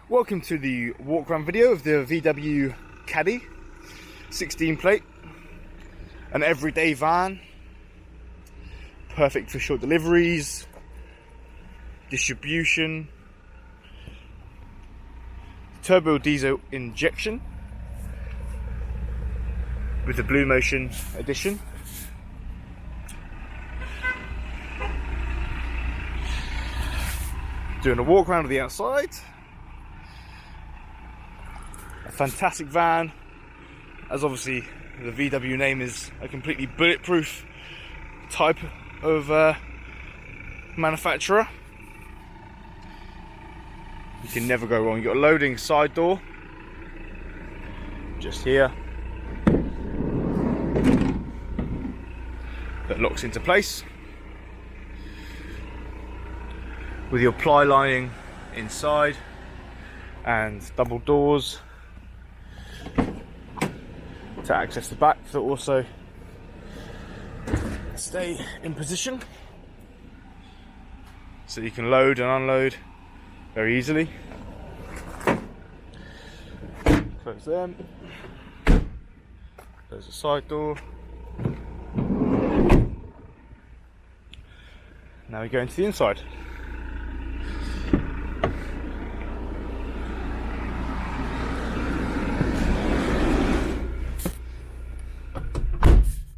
Welcome to the walk around video of the VW Caddy 16 plate, an everyday van, perfect for short deliveries, distribution, turbo diesel injection with the Blue Motion edition. Doing a walk around of the outside. A fantastic van, as obviously the VW name is a completely bulletproof type of manufacturer. You can never go wrong. You've got a loading side door just here that locks into place with your ply lining inside and double doors to access the back that also stay in position, so you can load and unload very easily. Close them, close the side door. Now we go into the inside.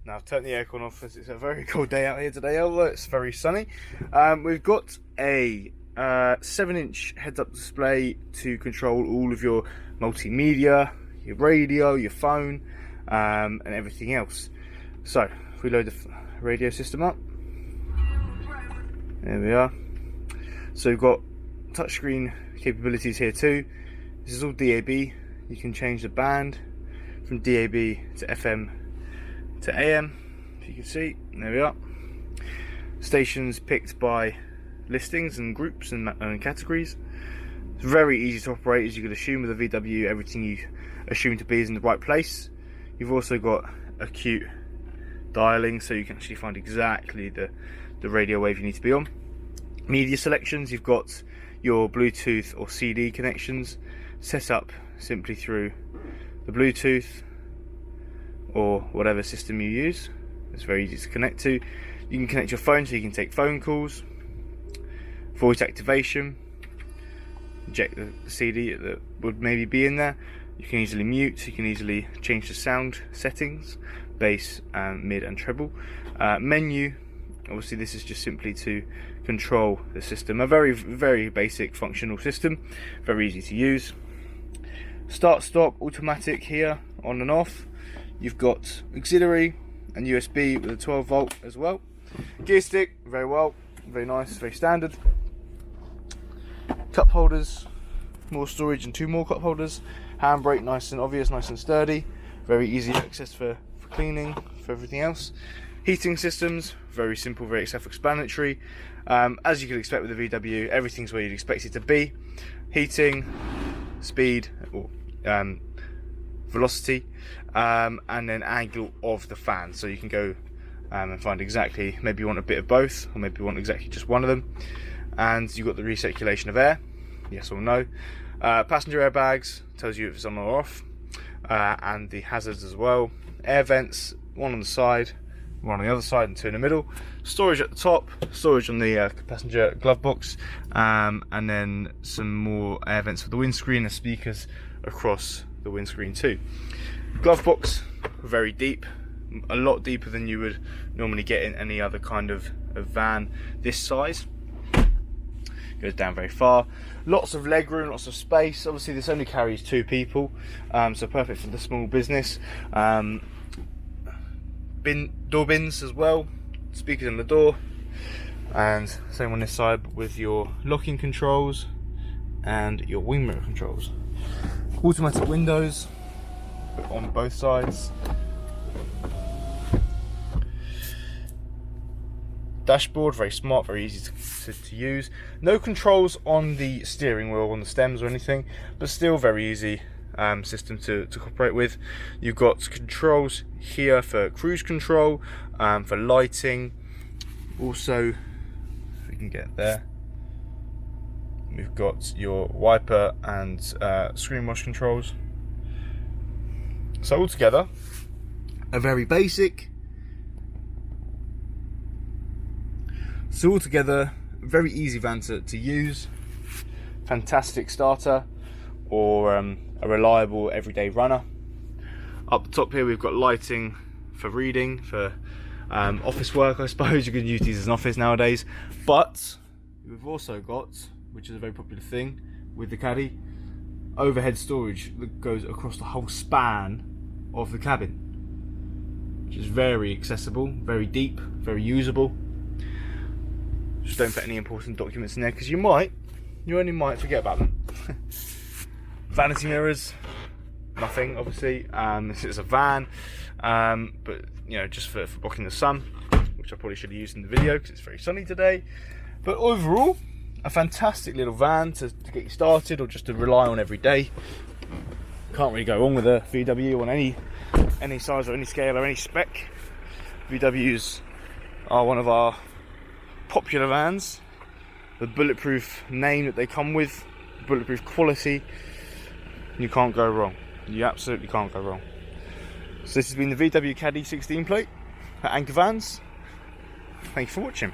Now I've turned the aircon off as it's a very cold day out here today, although it's very sunny. We've got a 7-inch heads-up display to control all of your multimedia, your radio, your phone, and everything else. So if we load the radio system up, there we are. So we've got touchscreen capabilities here too. This is all DAB. You can change the band from DAB to FM to AM, if you can see. There we are. Stations picked by listings and groups and categories. It's very easy to operate, as you could assume with a VW. Everything you assume to be is in the right place. You've also got acute dialing, so you can actually find exactly the radio wave you need to be on. Media selections, you've got your Bluetooth or CD connections set up simply through the Bluetooth or whatever system you use. It's very easy to connect to. You can connect your phone, so you can take phone calls. Voice activation, eject the CD that would maybe be in there. You can easily mute, you can easily change the sound settings, bass, mid and treble. Menu, obviously this is just simply to control the system. A very basic functional system, very easy to use. Start stop automatic here, on and off. You've got auxiliary and USB with a 12 volt as well. Gear stick, very nice, very standard. Cup holders, more storage and 2 more cup holders. Handbrake, nice and obvious, nice and sturdy. Very easy access for cleaning, for everything else. Heating systems, very simple, very self-explanatory. As you could expect with the VW, everything's where you'd expect it to be. Heating, speed, or velocity, and then angle of the fan, so you can go and find exactly, maybe you want a bit of both, or maybe you want exactly just one of them. And you've got the recirculation of air, yes or no. Passenger airbags, tells you if it's on or off, and the hazards as well. Air vents, one on the side, one on the other side, and 2 in the middle. Storage at the top, storage on the passenger glove box, and then some more air vents for the windscreen and speakers across the windscreen too. Glove box, very deep, a lot deeper than you would normally get in any other kind of van this size. Goes down very far. Lots of leg room, lots of space. Obviously this only carries 2 people, so perfect for the small business. Door bins as well, speakers in the door, and same on this side with your locking controls and your wing mirror controls. Automatic windows on both sides. Dashboard, very smart, very easy to use. No controls on the steering wheel, on the stems or anything, but still very easy system to operate with. You've got controls here for cruise control, for lighting. Also, if we can get there, We've got your wiper and screen wash controls. So altogether, a very basic. So altogether, very easy van to use. Fantastic starter, or a reliable everyday runner. Up the top here we've got lighting for reading, for office work I suppose. You can use these as an office nowadays. But we've also got, which is a very popular thing with the Caddy, overhead storage that goes across the whole span of the cabin, which is very accessible, very deep, very usable. Just don't put any important documents in there, because you only might forget about them. Vanity mirrors, nothing obviously. This is a van, but just for blocking the sun, which I probably should have used in the video because it's very sunny today. But overall, a fantastic little van to get you started, or just to rely on every day. Can't really go wrong with a VW on any size or any scale or any spec. VWs are one of our popular vans. The bulletproof name that they come with, bulletproof quality, you can't go wrong. You absolutely can't go wrong. So this has been the VW Caddy 16 plate at Anchor Vans. Thank you for watching.